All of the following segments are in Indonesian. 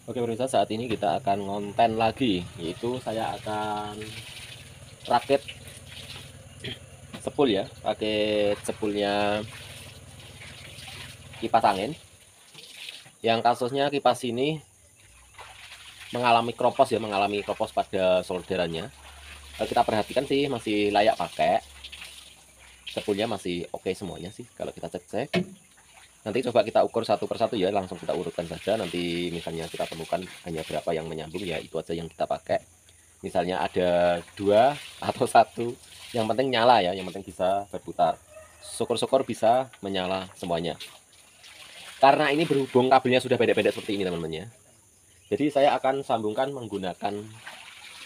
Oke pemirsa, saat ini kita akan ngonten lagi, yaitu saya akan rakit sepul ya, rakit sepulnya kipas angin. Yang kasusnya kipas ini mengalami kropos pada solderannya. Kita perhatikan sih masih layak pakai, sepulnya masih oke semuanya sih kalau kita cek-cek. Nanti coba kita ukur satu persatu ya, langsung kita urutkan saja. Nanti misalnya kita temukan hanya berapa yang menyambung ya, itu aja yang kita pakai. Misalnya ada 2 atau 1, yang penting nyala ya, yang penting bisa berputar. Syukur-syukur bisa menyala semuanya. Karena ini berhubung kabelnya sudah pendek-pendek seperti ini teman-teman ya, jadi saya akan sambungkan menggunakan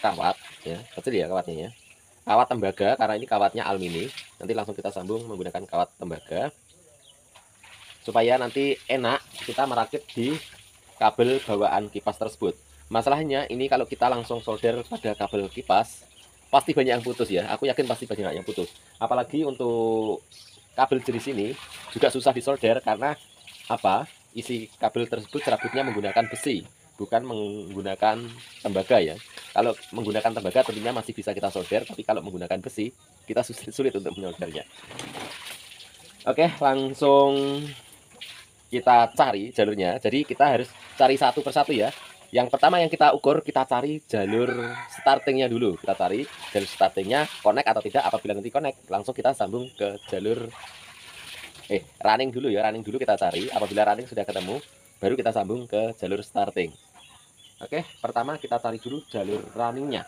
kawat ya, kecil ya kawatnya ya, kawat tembaga, karena ini kawatnya alumini. Nanti langsung kita sambung menggunakan kawat tembaga supaya nanti enak kita merakit di kabel bawaan kipas tersebut. Masalahnya ini kalau kita langsung solder pada kabel kipas pasti banyak yang putus ya, aku yakin pasti banyak yang putus. Apalagi untuk kabel jenis ini juga susah disolder karena apa, isi kabel tersebut serabutnya menggunakan besi, bukan menggunakan tembaga ya. Kalau menggunakan tembaga tentunya masih bisa kita solder, tapi kalau menggunakan besi kita sulit untuk menyoldernya. Oke, langsung kita cari jalurnya. Jadi kita harus cari satu persatu ya. Yang pertama yang kita ukur, kita cari jalur startingnya dulu. Kita cari jalur startingnya connect atau tidak. Apabila nanti connect, langsung kita sambung ke jalur running dulu ya. Running dulu kita cari. Apabila running sudah ketemu, baru kita sambung ke jalur starting. Oke, pertama kita cari dulu jalur runningnya.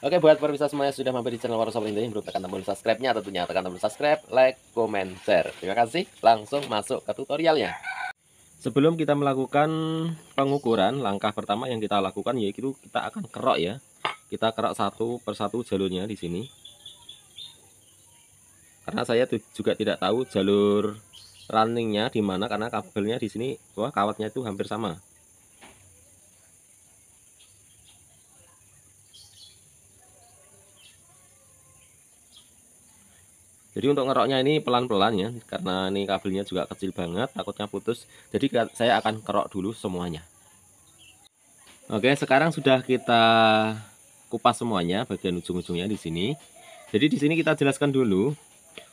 Oke, buat pemirsa semuanya sudah mampir di channel Warosob ini, belum tekan tombol subscribe-nya, tentunya tekan tombol subscribe, like, comment, share. Terima kasih. Langsung masuk ke tutorialnya. Sebelum kita melakukan pengukuran, langkah pertama yang kita lakukan yaitu kita akan kerok ya. Kita kerok satu persatu jalurnya di sini. Karena saya juga tidak tahu jalur runningnya di mana, karena kabelnya di sini, wah kawatnya itu hampir sama. Jadi untuk ngeroknya ini pelan-pelan ya, karena ini kabelnya juga kecil banget, takutnya putus. Jadi saya akan kerok dulu semuanya. Oke, sekarang sudah kita kupas semuanya bagian ujung-ujungnya di sini. Jadi di sini kita jelaskan dulu.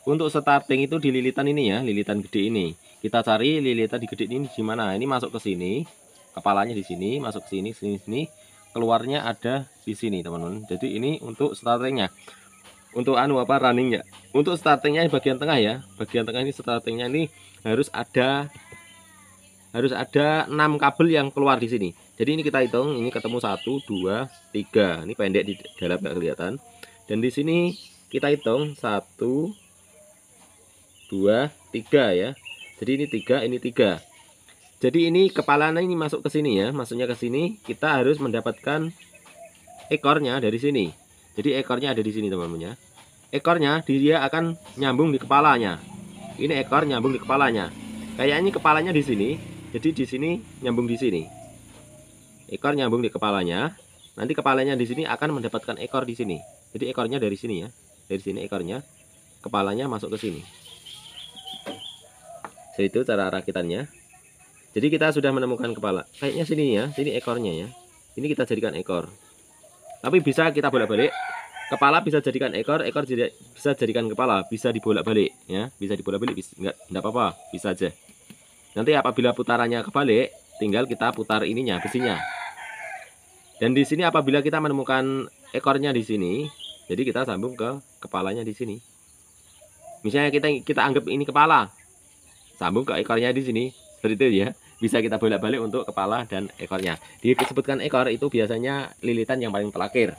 Untuk starting itu di lilitan ini ya, lilitan gede ini. Kita cari lilitan di gede ini di mana? Ini masuk ke sini, kepalanya di sini, masuk ke sini, sini, keluarnya ada di sini, teman-teman. Jadi ini untuk startingnya. Untuk runningnya. Untuk startingnya bagian tengah ya. Bagian tengah ini startingnya ini harus ada 6 kabel yang keluar di sini. Jadi ini kita hitung, ini ketemu 1 2 3. Ini pendek di dalam nggak kelihatan. Dan di sini kita hitung 1 2 3 ya. Jadi ini 3, ini 3. Jadi ini kepalanya ini masuk ke sini ya. Masuknya ke sini, kita harus mendapatkan ekornya dari sini. Jadi ekornya ada di sini teman-teman ya. Ekornya dia akan nyambung di kepalanya. Ini ekor nyambung di kepalanya. Kayak ini kepalanya di sini. Jadi di sini nyambung di sini. Ekor nyambung di kepalanya. Nanti kepalanya di sini akan mendapatkan ekor di sini. Jadi ekornya dari sini ya. Dari sini ekornya. Kepalanya masuk ke sini. Jadi itu cara rakitannya. Jadi kita sudah menemukan kepala. Kayaknya sini ya. Sini ekornya ya. Ini kita jadikan ekor. Tapi bisa kita bolak-balik. Kepala bisa jadikan ekor, ekor bisa jadikan kepala, bisa dibolak-balik ya, bisa dibolak-balik, enggak apa-apa, bisa aja. Nanti apabila putarannya kebalik, tinggal kita putar ininya, besinya. Dan di sini apabila kita menemukan ekornya di sini, jadi kita sambung ke kepalanya di sini. Misalnya kita anggap ini kepala, sambung ke ekornya di sini, seperti itu ya. Bisa kita bolak-balik untuk kepala dan ekornya. Disebutkan ekor itu biasanya lilitan yang paling terakhir.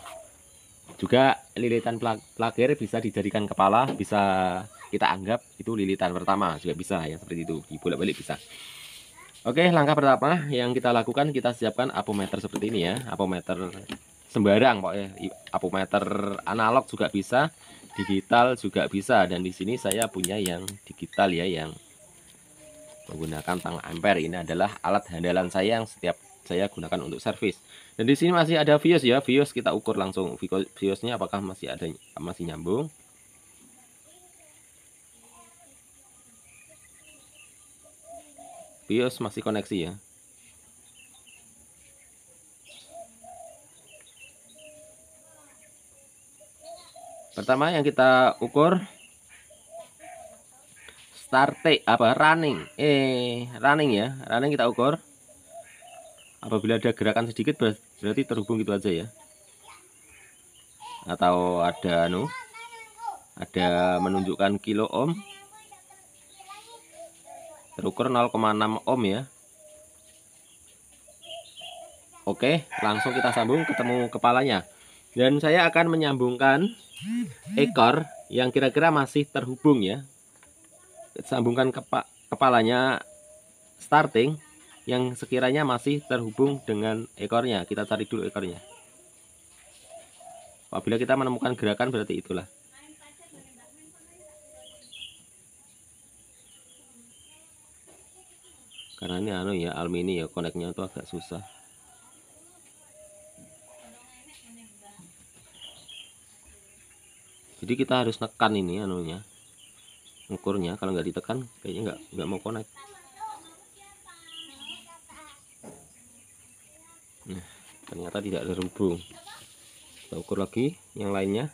Juga lilitan pelagir bisa dijadikan kepala, bisa kita anggap itu lilitan pertama juga bisa ya, seperti itu, dibolak-balik bisa. Oke, langkah pertama yang kita lakukan, kita siapkan apometer seperti ini ya, apometer sembarang pokoknya, apometer analog juga bisa, digital juga bisa, dan di sini saya punya yang digital ya, yang menggunakan tang ampere. Ini adalah alat handalan saya yang setiap saya gunakan untuk servis. Dan di sini masih ada vios ya, vios kita ukur langsung viosnya apakah masih ada, masih nyambung. Vios masih koneksi ya. Pertama yang kita ukur running ya, running kita ukur. Apabila ada gerakan sedikit berarti terhubung gitu aja ya. Atau ada menunjukkan kilo ohm, terukur 0,6 ohm ya. Oke, langsung kita sambung ketemu kepalanya. Dan saya akan menyambungkan ekor yang kira-kira masih terhubung ya. Sambungkan kepalanya starting yang sekiranya masih terhubung dengan ekornya. Kita cari dulu ekornya. Apabila kita menemukan gerakan berarti itulah. Karena ini ya alumini ya, koneknya itu agak susah. Jadi kita harus nekan ini ukurnya. Kalau nggak ditekan kayaknya nggak mau konek. Nah, ternyata tidak terhubung. Kita ukur lagi yang lainnya.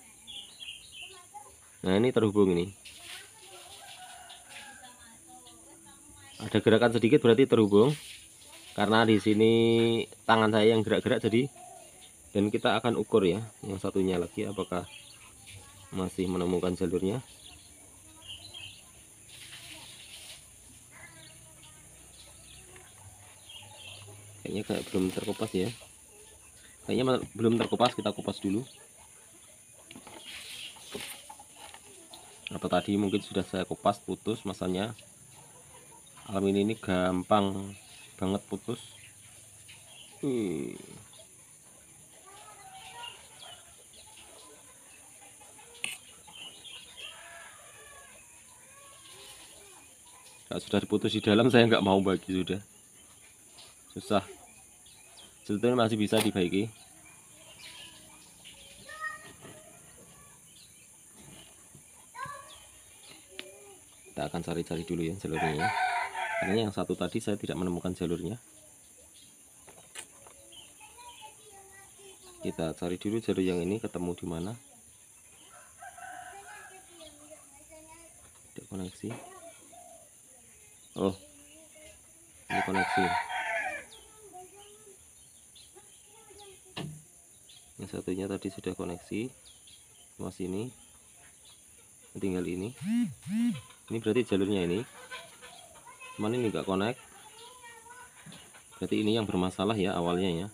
Nah, ini terhubung ini. Ada gerakan sedikit berarti terhubung. Karena di sini tangan saya yang gerak-gerak jadi. Dan kita akan ukur ya yang satunya lagi apakah masih menemukan jalurnya. Kayaknya belum terkupas ya. Kayaknya belum terkupas, kita kupas dulu. Atau tadi mungkin sudah saya kupas putus masanya. Alumini ini gampang banget putus. Kalau sudah diputus di dalam saya nggak mau bagi, sudah susah. Sebetulnya masih bisa dibagi. Kita akan cari-cari dulu ya jalurnya. Karena yang satu tadi saya tidak menemukan jalurnya. Kita cari dulu jalur yang ini ketemu di mana. Tidak koneksi. Oh, ini koneksi. Yang satunya tadi sudah koneksi sama sini, tinggal ini berarti jalurnya ini, cuman ini enggak connect, berarti ini yang bermasalah ya awalnya ya.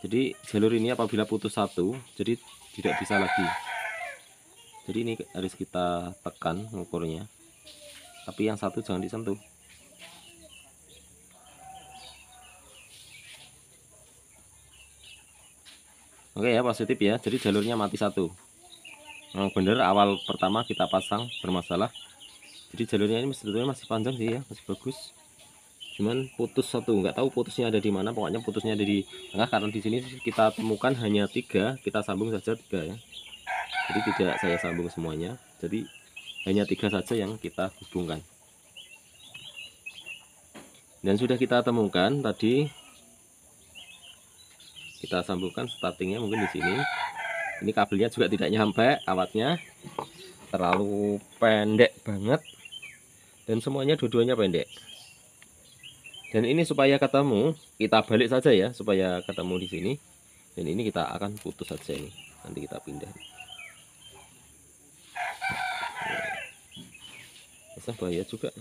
Jadi jalur ini apabila putus satu jadi tidak bisa lagi, jadi ini harus kita tekan ngukurnya, tapi yang satu jangan disentuh. Oke ya, positif ya. Jadi jalurnya mati satu. Memang bener awal pertama kita pasang bermasalah. Jadi jalurnya ini sebetulnya masih panjang sih ya, masih bagus. Cuman putus satu, nggak tahu putusnya ada di mana. Pokoknya putusnya ada di tengah karena di sini kita temukan hanya 3, kita sambung saja 3 ya. Jadi tidak saya sambung semuanya. Jadi hanya 3 saja yang kita hubungkan. Dan sudah kita temukan tadi. Kita sambungkan startingnya mungkin di sini. Ini kabelnya juga tidak nyampe, kawatnya terlalu pendek banget, dan semuanya dua-duanya pendek. Dan ini supaya ketemu, kita balik saja ya, supaya ketemu di sini. Dan ini kita akan putus saja ini. Nanti kita pindah. Bisa bahaya juga.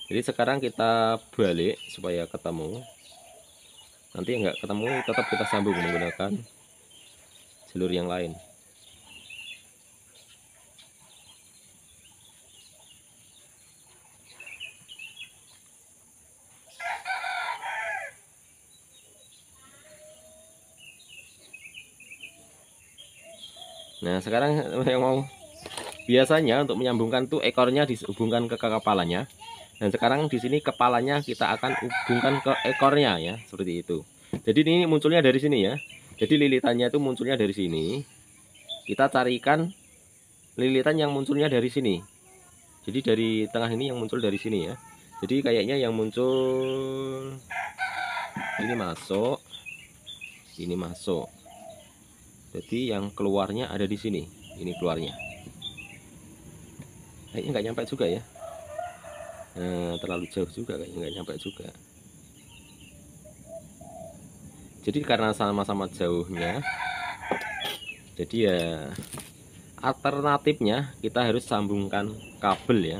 Jadi sekarang kita balik supaya ketemu. Nanti nggak ketemu tetap kita sambung menggunakan jalur yang lain. Nah sekarang yang mau, biasanya untuk menyambungkan tuh ekornya dihubungkan ke kepalanya. Dan sekarang di sini kepalanya kita akan hubungkan ke ekornya ya, seperti itu. Jadi ini munculnya dari sini ya. Jadi lilitannya itu munculnya dari sini. Kita carikan lilitan yang munculnya dari sini. Jadi dari tengah ini yang muncul dari sini ya. Jadi kayaknya yang muncul ini masuk, ini masuk. Jadi yang keluarnya ada di sini. Ini keluarnya. Kayaknya nggak nyampe juga ya. Nah, terlalu jauh juga, kayaknya nggak nyampe juga. Jadi karena sama-sama jauhnya, jadi ya alternatifnya kita harus sambungkan kabel ya,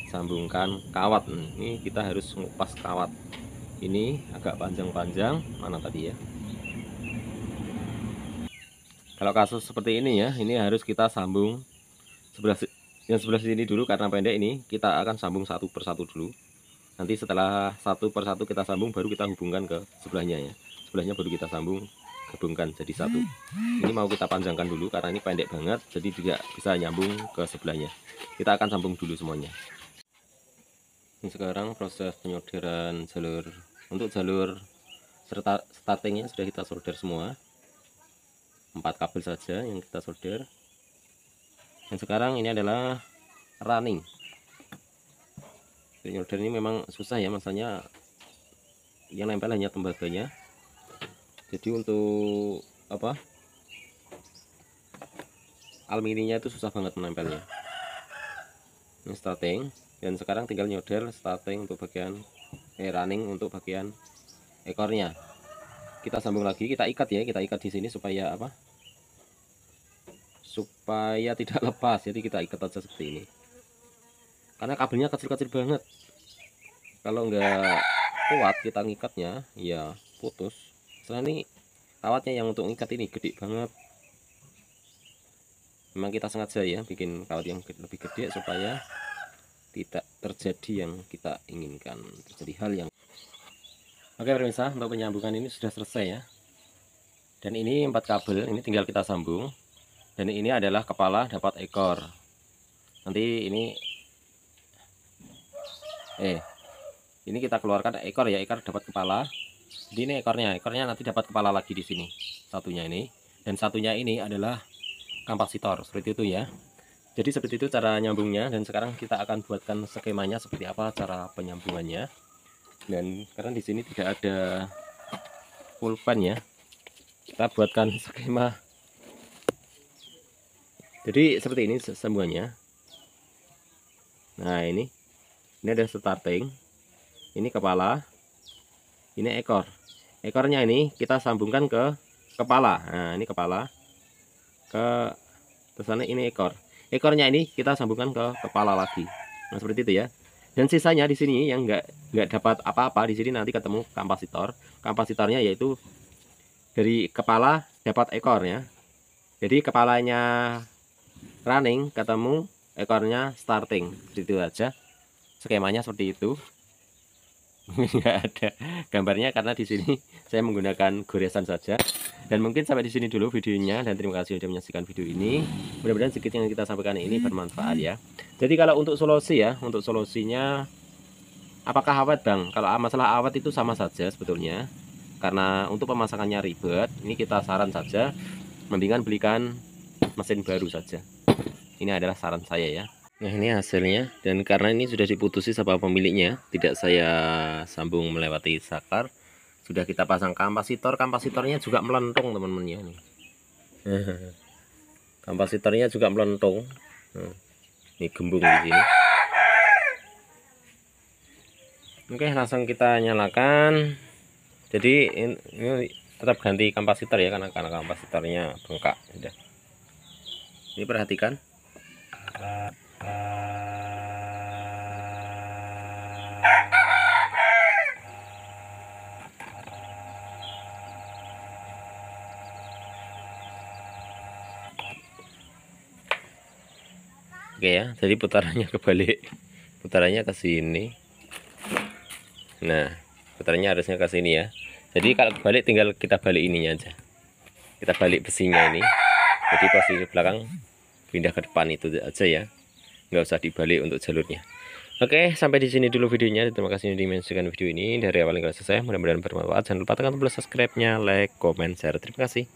sambungkan kawat. Ini kita harus ngupas kawat. Ini agak panjang-panjang, mana tadi ya. Kalau kasus seperti ini ya, ini harus kita sambung yang sebelah sini dulu karena pendek. Ini kita akan sambung satu persatu dulu. Nanti setelah satu persatu kita sambung, baru kita hubungkan ke sebelahnya ya. Sebelahnya baru kita sambung, gabungkan jadi satu. Ini mau kita panjangkan dulu karena ini pendek banget, jadi tidak bisa nyambung ke sebelahnya. Kita akan sambung dulu semuanya. Ini sekarang proses penyolderan jalur. Untuk jalur startingnya sudah kita solder semua. 4 kabel saja yang kita solder. Dan sekarang ini adalah running. Solder ini memang susah ya, masanya yang nempel hanya tembaganya. Jadi untuk apa, aluminiumnya itu susah banget menempelnya. Ini starting, dan sekarang tinggal nyolder starting untuk bagian running untuk bagian ekornya. Kita sambung lagi, kita ikat ya, kita ikat di sini supaya apa? Supaya tidak lepas. Jadi kita ikat aja seperti ini. Karena kabelnya kecil-kecil banget. Kalau nggak kuat kita ngikatnya, ya putus. Soalnya ini kawatnya yang untuk ngikat ini gede banget. Memang kita sengaja ya bikin kawat yang lebih gede supaya tidak terjadi yang kita inginkan, terjadi hal yang. Oke pemirsa, untuk penyambungan ini sudah selesai ya. Dan ini 4 kabel, ini tinggal kita sambung. Dan ini adalah kepala dapat ekor. Nanti ini ini kita keluarkan ekor ya, ekor dapat kepala. Jadi ini ekornya nanti dapat kepala lagi di sini. Satunya ini, dan satunya ini adalah kapasitor, seperti itu ya. Jadi seperti itu cara nyambungnya, dan sekarang kita akan buatkan skemanya seperti apa cara penyambungannya. Dan karena di sini tidak ada pulpen ya, kita buatkan skema. Jadi seperti ini sambungannya. Nah ini ada starting, ini kepala, ini ekor. Ekornya ini kita sambungkan ke kepala. Nah ini kepala, ke sana ini ekor. Ekornya ini kita sambungkan ke kepala lagi. Nah seperti itu ya. Dan sisanya di sini yang nggak dapat apa-apa, di sini nanti ketemu kapasitor. Kapasitornya yaitu dari kepala dapat ekor ya. Jadi kepalanya running ketemu ekornya starting. Itu aja skemanya, seperti itu. Nggak ada gambarnya karena di sini saya menggunakan goresan saja. Dan mungkin sampai di sini dulu videonya, dan terima kasih sudah menyaksikan video ini. Mudah-mudahan sedikit yang kita sampaikan ini bermanfaat ya. Jadi kalau untuk solusi ya, untuk solusinya apakah awet Bang? Kalau masalah awet itu sama saja sebetulnya. Karena untuk pemasangannya ribet, ini kita saran saja mendingan belikan mesin baru saja. Ini adalah saran saya ya. Nah ini hasilnya, dan karena ini sudah diputusi sama pemiliknya, tidak saya sambung melewati saklar. Sudah kita pasang kapasitor, kapasitornya juga melentung teman-teman ya nih. Kapasitornya juga melentung. Ini gembung di sini. Oke, langsung kita nyalakan. Jadi ini tetap ganti kapasitor ya, karena kapasitornya bengkak sudah. Ini perhatikan. Oke ya, jadi putarannya kebalik, putarannya ke sini. Nah, putarannya harusnya ke sini ya. Jadi kalau kebalik tinggal kita balik ininya aja. Kita balik besinya ini. Jadi posisi belakang pindah ke depan itu aja ya. Nggak usah dibalik untuk jalurnya. Oke, sampai di sini dulu videonya. Terima kasih sudah menyaksikan video ini dari awal hingga selesai. Mudah-mudahan bermanfaat. Jangan lupa tekan tombol subscribe-nya, like, comment, share. Terima kasih.